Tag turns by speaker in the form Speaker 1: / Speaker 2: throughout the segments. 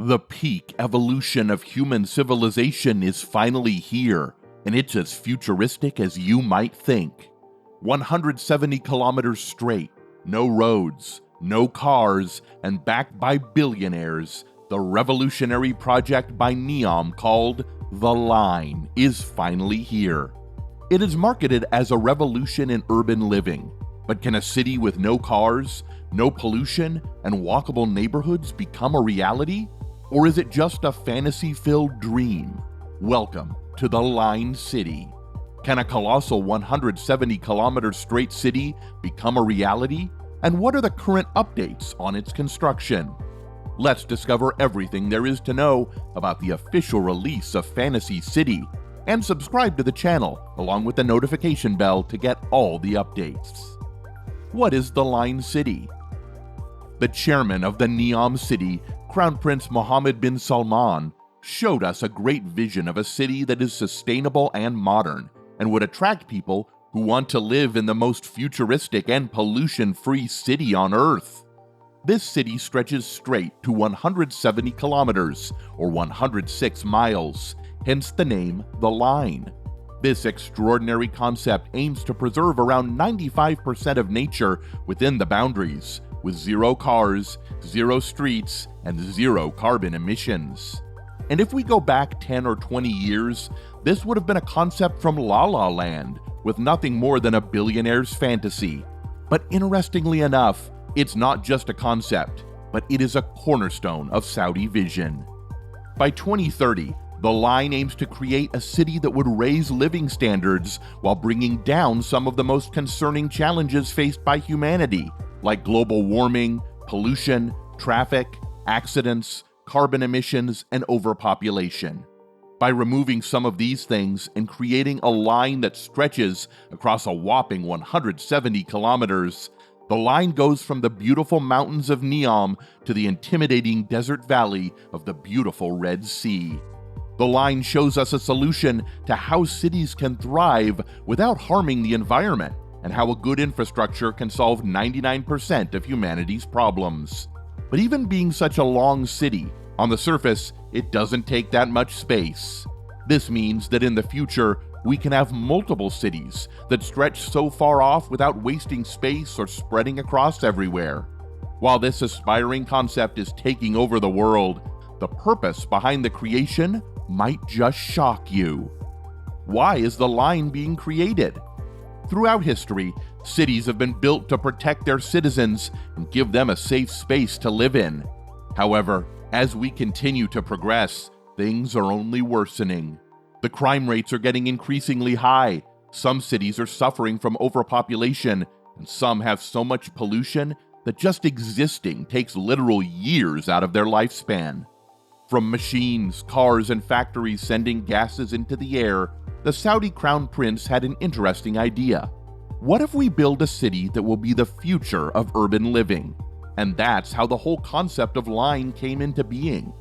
Speaker 1: The peak evolution of human civilization is finally here, and it's as futuristic as you might think. 170 kilometers straight, no roads, no cars, and backed by billionaires, the revolutionary project by NEOM called The Line is finally here. It is marketed as a revolution in urban living, but can a city with no cars, no pollution, and walkable neighborhoods become a reality? Or is it just a fantasy-filled dream? Welcome to the Line City. Can a colossal 170 kilometer straight city become a reality? And what are the current updates on its construction? Let's discover everything there is to know about the official release of Fantasy City, and subscribe to the channel along with the notification bell to get all the updates. What is the Line City? The chairman of the NEOM City, Crown Prince Mohammed bin Salman, showed us a great vision of a city that is sustainable and modern, and would attract people who want to live in the most futuristic and pollution-free city on Earth. This city stretches straight to 170 kilometers, or 106 miles, hence the name The Line. This extraordinary concept aims to preserve around 95% of nature within the boundaries, with zero cars, zero streets, and zero carbon emissions. And if we go back 10 or 20 years, this would have been a concept from La La Land, with nothing more than a billionaire's fantasy. But interestingly enough, it's not just a concept, but it is a cornerstone of Saudi vision. By 2030, The Line aims to create a city that would raise living standards while bringing down some of the most concerning challenges faced by humanity, like global warming, pollution, traffic, accidents, carbon emissions, and overpopulation. By removing some of these things and creating a line that stretches across a whopping 170 kilometers, The Line goes from the beautiful mountains of NEOM to the intimidating desert valley of the beautiful Red Sea. The Line shows us a solution to how cities can thrive without harming the environment, and how a good infrastructure can solve 99% of humanity's problems. But even being such a long city, on the surface, it doesn't take that much space. This means that in the future, we can have multiple cities that stretch so far off without wasting space or spreading across everywhere. While this aspiring concept is taking over the world, the purpose behind the creation might just shock you. Why is the Line being created? Throughout history, cities have been built to protect their citizens and give them a safe space to live in. However, as we continue to progress, things are only worsening. The crime rates are getting increasingly high. Some cities are suffering from overpopulation, and some have so much pollution that just existing takes literal years out of their lifespan. From machines, cars, and factories sending gases into the air, the Saudi Crown Prince had an interesting idea. What if we build a city that will be the future of urban living? And that's how the whole concept of Line came into being.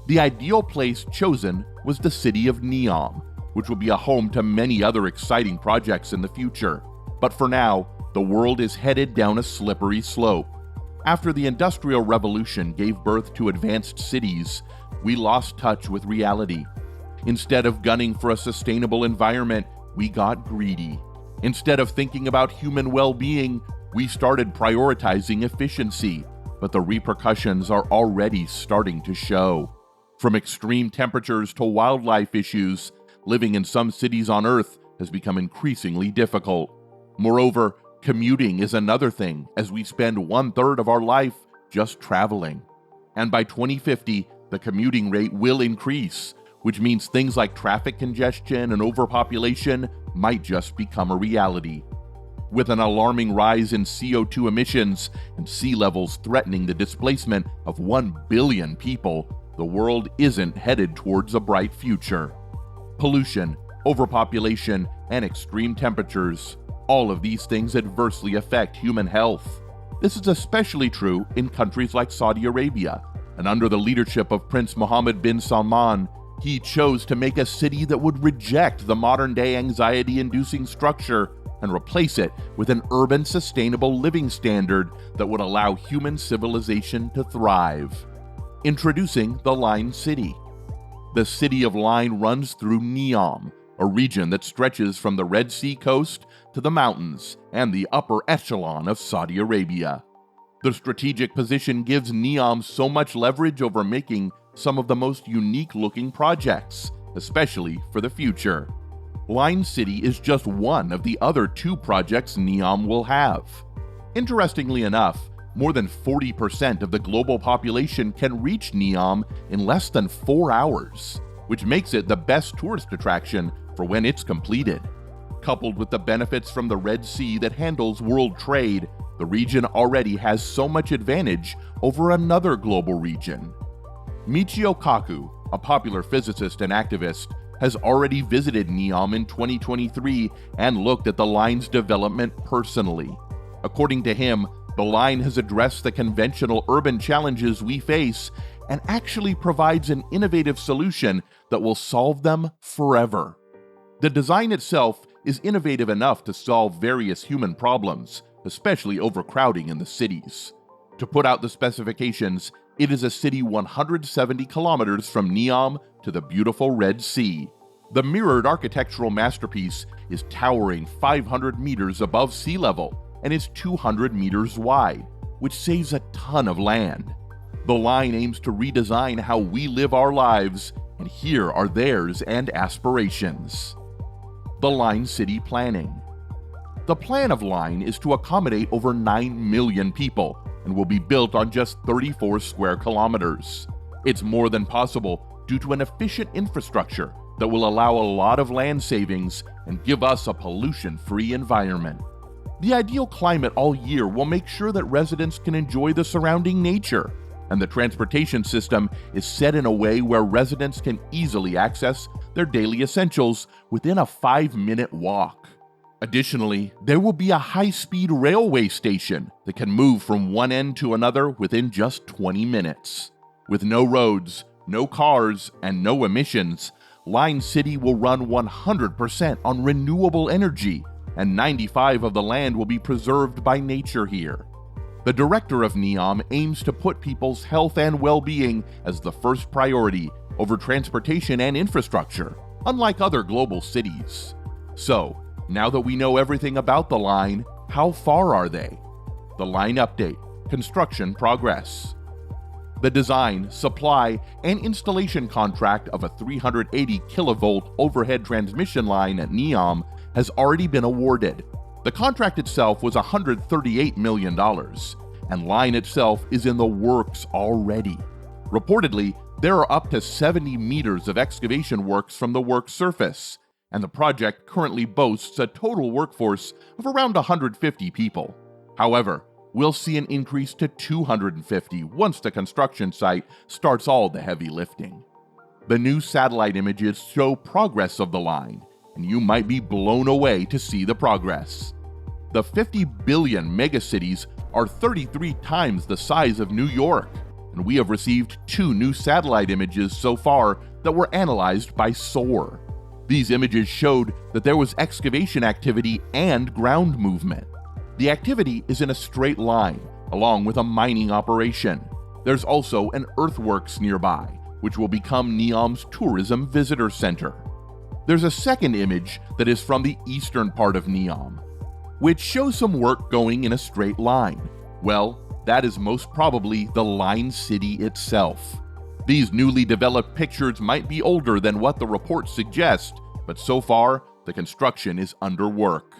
Speaker 1: The ideal place chosen was the city of NEOM, which will be a home to many other exciting projects in the future. But for now, the world is headed down a slippery slope. After the Industrial Revolution gave birth to advanced cities, we lost touch with reality. Instead of gunning for a sustainable environment, we got greedy. Instead of thinking about human well-being, we started prioritizing efficiency, but the repercussions are already starting to show. From extreme temperatures to wildlife issues, living in some cities on Earth has become increasingly difficult. Moreover, commuting is another thing, as we spend 1/3 of our life just traveling. And by 2050, the commuting rate will increase, which means things like traffic congestion and overpopulation might just become a reality. With an alarming rise in CO2 emissions and sea levels threatening the displacement of 1 billion people, the world isn't headed towards a bright future. Pollution, overpopulation, and extreme temperatures, all of these things adversely affect human health. This is especially true in countries like Saudi Arabia, and under the leadership of Prince Mohammed bin Salman, he chose to make a city that would reject the modern-day anxiety-inducing structure and replace it with an urban, sustainable living standard that would allow human civilization to thrive. Introducing the Line City. The city of Line runs through Neom, a region that stretches from the Red Sea coast to the mountains and the upper echelon of Saudi Arabia. The strategic position gives Neom so much leverage over making some of the most unique-looking projects, especially for the future. Line City is just one of the other 2 projects Neom will have. Interestingly enough, more than 40% of the global population can reach Neom in less than 4 hours, which makes it the best tourist attraction for when it's completed. Coupled with the benefits from the Red Sea that handles world trade, the region already has so much advantage over another global region. Michio Kaku, a popular physicist and activist, has already visited Neom in 2023 and looked at the line's development personally. According to him, the line has addressed the conventional urban challenges we face and actually provides an innovative solution that will solve them forever. The design itself is innovative enough to solve various human problems, especially overcrowding in the cities. To put out the specifications, it is a city 170 kilometers from Neom to the beautiful Red Sea. The mirrored architectural masterpiece is towering 500 meters above sea level and is 200 meters wide, which saves a ton of land. The line aims to redesign how we live our lives, and here are theirs and aspirations. The Line City Planning. The plan of Line is to accommodate over 9 million people and will be built on just 34 square kilometers. It's more than possible due to an efficient infrastructure that will allow a lot of land savings and give us a pollution-free environment. The ideal climate all year will make sure that residents can enjoy the surrounding nature, and the transportation system is set in a way where residents can easily access their daily essentials within a 5-minute walk. Additionally, there will be a high-speed railway station that can move from one end to another within just 20 minutes. With no roads, no cars, and no emissions, Line City will run 100% on renewable energy, and 95% of the land will be preserved by nature here. The director of Neom aims to put people's health and well-being as the first priority over transportation and infrastructure, unlike other global cities. So, now that we know everything about the line, how far are they? The line update, construction progress. The design, supply, and installation contract of a 380 kilovolt overhead transmission line at Neom has already been awarded. The contract itself was $138 million, and line itself is in the works already. Reportedly, there are up to 70 meters of excavation works from the work surface, and the project currently boasts a total workforce of around 150 people. However, we'll see an increase to 250 once the construction site starts all the heavy lifting. The new satellite images show progress of the line, and you might be blown away to see the progress. The 50 billion megacities are 33 times the size of New York, and we have received 2 new satellite images so far that were analyzed by SOAR. These images showed that there was excavation activity and ground movement. The activity is in a straight line, along with a mining operation. There's also an earthworks nearby, which will become Neom's tourism visitor center. There's a second image that is from the eastern part of Neom, which shows some work going in a straight line. Well, that is most probably the Line City itself. These newly developed pictures might be older than what the reports suggest, but so far, the construction is under work.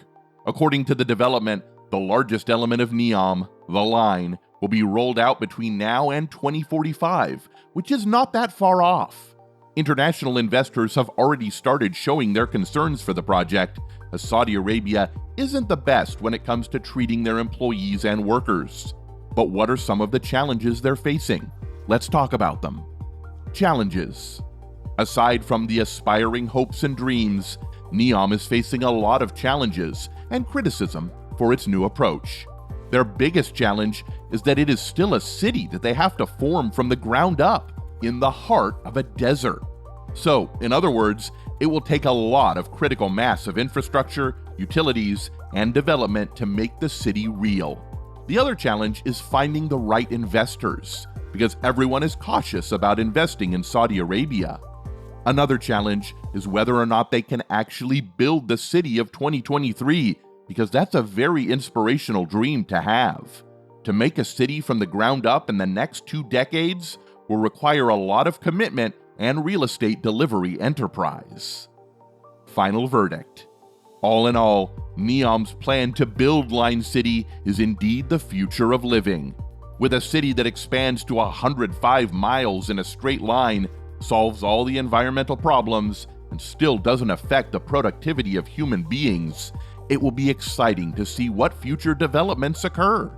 Speaker 1: According to the development, the largest element of Neom, the line, will be rolled out between now and 2045, which is not that far off. International investors have already started showing their concerns for the project, as Saudi Arabia isn't the best when it comes to treating their employees and workers. But what are some of the challenges they're facing? Let's talk about them. Challenges. Aside from the aspiring hopes and dreams, Neom is facing a lot of challenges and criticism for its new approach. Their biggest challenge is that it is still a city that they have to form from the ground up in the heart of a desert. So, in other words, it will take a lot of critical mass of infrastructure, utilities, and development to make the city real. The other challenge is finding the right investors, because everyone is cautious about investing in Saudi Arabia. Another challenge is whether or not they can actually build the city of 2023, because that's a very inspirational dream to have. To make a city from the ground up in the next 2 decades will require a lot of commitment and real estate delivery enterprise. Final verdict. All in all, NEOM's plan to build Line City is indeed the future of living. With a city that expands to 105 miles in a straight line, solves all the environmental problems, and still doesn't affect the productivity of human beings, it will be exciting to see what future developments occur.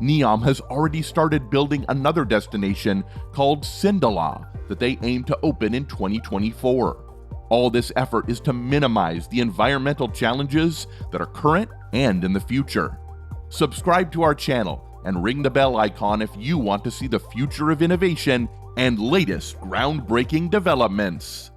Speaker 1: NEOM has already started building another destination called Sindalah that they aim to open in 2024. All this effort is to minimize the environmental challenges that are current and in the future. Subscribe to our channel and ring the bell icon if you want to see the future of innovation and latest groundbreaking developments.